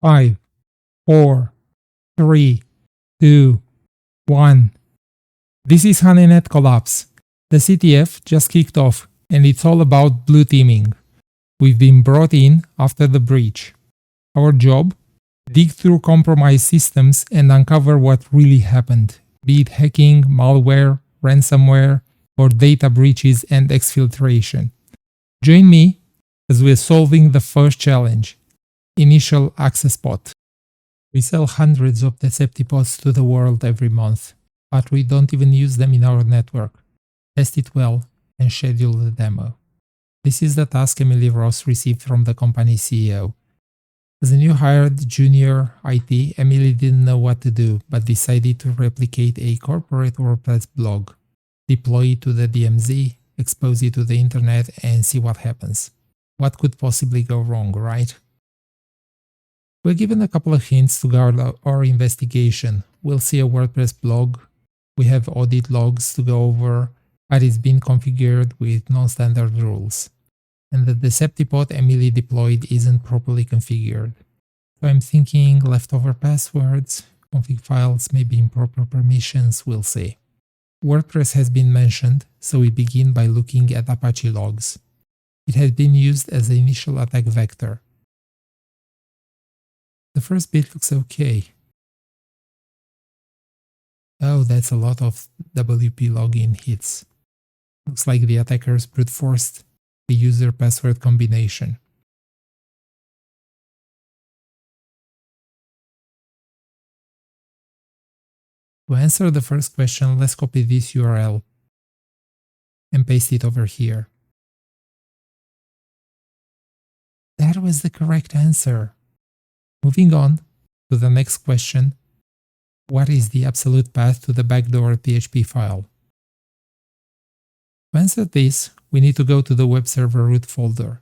5, 4, 3, 2, 1. This is Honeynet Collapse. The CTF just kicked off, and it's all about blue teaming. We've been brought in after the breach. Our job? Dig through compromised systems and uncover what really happened, be it hacking, malware, ransomware, or data breaches and exfiltration. Join me as we're solving the first challenge, initial access pot. We sell hundreds of Deceptipods to the world every month, but we don't even use them in our network. Test it well and schedule the demo. This is the task Emily Ross received from the company's CEO. As a new hired junior IT, Emily didn't know what to do, but decided to replicate a corporate WordPress blog, deploy it to the DMZ, expose it to the internet, and see what happens. What could possibly go wrong, right? We're given a couple of hints to guard our investigation. We'll see a WordPress blog, we have audit logs to go over, but it's been configured with non-standard rules. And the Deceptipod Emily deployed isn't properly configured. So I'm thinking leftover passwords, config files, maybe improper permissions, we'll see. WordPress has been mentioned, so we begin by looking at Apache logs. It has been used as the initial attack vector. The first bit looks okay. Oh, that's a lot of WP login hits. Looks like the attackers brute forced the user password combination. To answer the first question, let's copy this URL and paste it over here. That was the correct answer. Moving on to the next question. What is the absolute path to the backdoor PHP file? To answer this, we need to go to the web server root folder.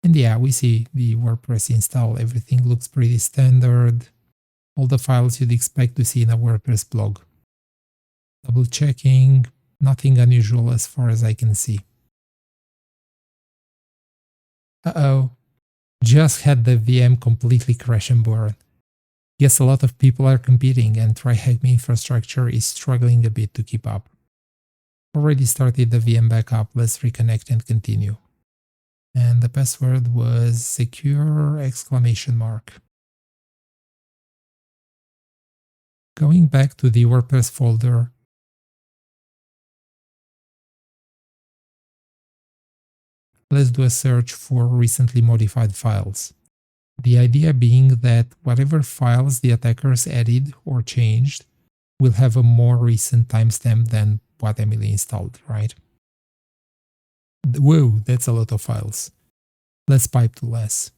And yeah, we see the WordPress install. Everything looks pretty standard. All the files you'd expect to see in a WordPress blog. Double checking, nothing unusual as far as I can see. Uh-oh, just had the VM completely crash and burn. Guess a lot of people are competing and TryHackMe infrastructure is struggling a bit to keep up. Already started the VM backup, let's reconnect and continue. And the password was secure ! Going back to the WordPress folder, let's do a search for recently modified files. The idea being that whatever files the attackers added or changed will have a more recent timestamp than what Emily installed, right? Whoa, that's a lot of files. Let's pipe to less.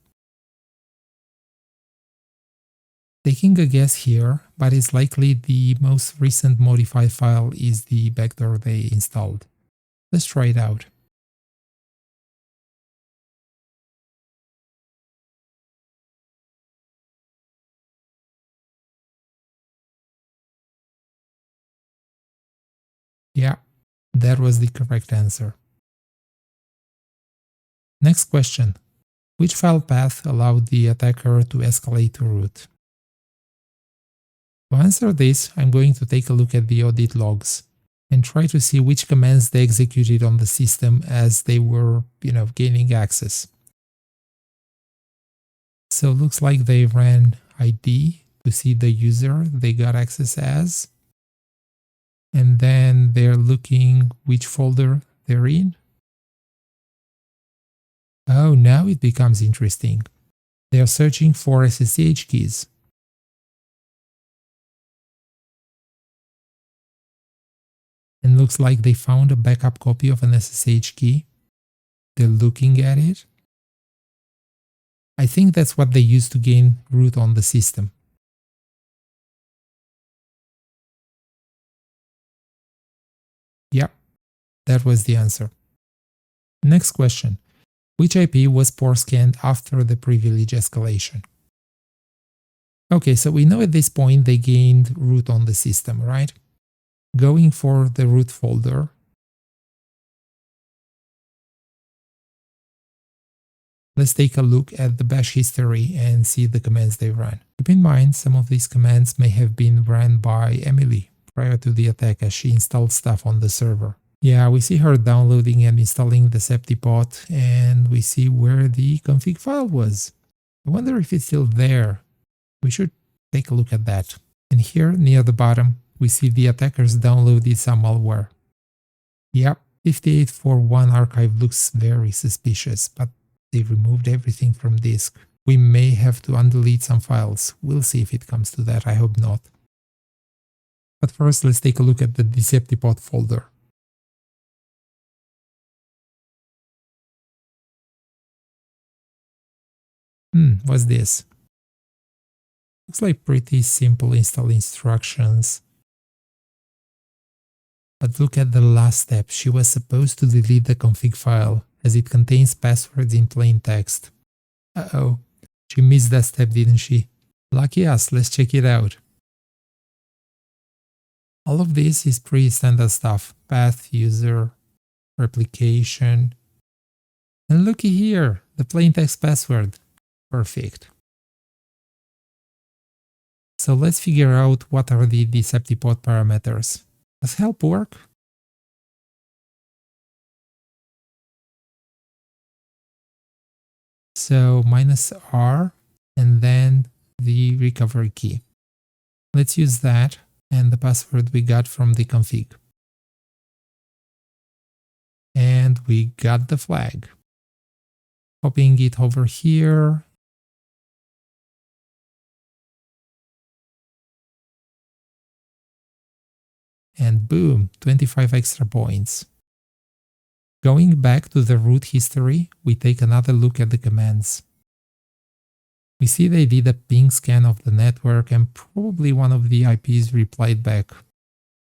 Taking a guess here, but it's likely the most recent modified file is the backdoor they installed. Let's try it out. Yeah, that was the correct answer. Next question. Which file path allowed the attacker to escalate to root? To answer this, I'm going to take a look at the audit logs and try to see which commands they executed on the system as they were, gaining access. So it looks like they ran ID to see the user they got access as. And then they're looking which folder they're in. Oh, now it becomes interesting. They are searching for SSH keys. And looks like they found a backup copy of an SSH key. They're looking at it. I think that's what they used to gain root on the system. Yep, that was the answer. Next question. Which IP was port scanned after the privilege escalation? Okay, so we know at this point they gained root on the system, right? Going for the root folder. Let's take a look at the bash history and see the commands they ran. Keep in mind, some of these commands may have been ran by Emily prior to the attack as she installed stuff on the server. Yeah, we see her downloading and installing the septipot, and we see where the config file was. I wonder if it's still there. We should take a look at that. And here, near the bottom, we see the attackers downloaded some malware. Yep, 5841 archive looks very suspicious, but they removed everything from disk. We may have to undelete some files. We'll see if it comes to that, I hope not. But first, let's take a look at the Deceptipot folder. What's this? Looks like pretty simple install instructions. But look at the last step. She was supposed to delete the config file as it contains passwords in plain text. Uh-oh, she missed that step, didn't she? Lucky us, let's check it out. All of this is pretty standard stuff. Path, user, replication. And looky here, the plain text password. Perfect. So let's figure out what are the Deceptipot parameters. Does help work? So -R and then the recovery key. Let's use that and the password we got from the config. And we got the flag. Copying it over here. And boom, 25 extra points. Going back to the root history, we take another look at the commands. We see they did a ping scan of the network and probably one of the IPs replied back.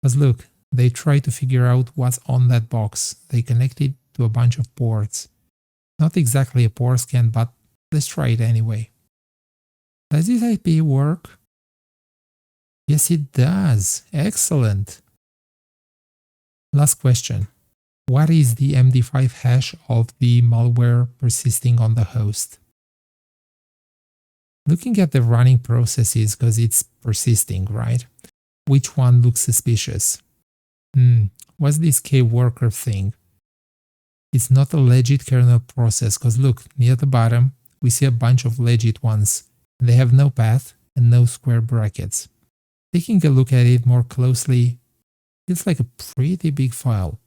Because look, they try to figure out what's on that box. They connected to a bunch of ports. Not exactly a port scan, but let's try it anyway. Does this IP work? Yes, it does. Excellent. Last question. What is the MD5 hash of the malware persisting on the host? Looking at the running processes, because it's persisting, right? Which one looks suspicious? What's this kworker thing? It's not a legit kernel process, because look, near the bottom, we see a bunch of legit ones. They have no path and no square brackets. Taking a look at it more closely, it's like a pretty big file.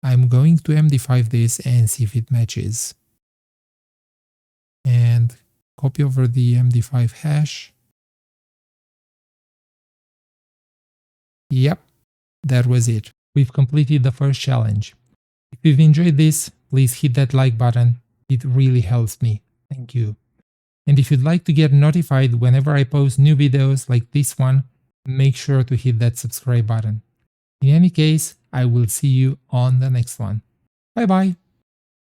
I'm going to MD5 this and see if it matches. And copy over the MD5 hash. Yep, that was it. We've completed the first challenge. If you've enjoyed this, please hit that like button. It really helps me. Thank you. And if you'd like to get notified whenever I post new videos like this one, make sure to hit that subscribe button. In any case, I will see you on the next one. Bye bye.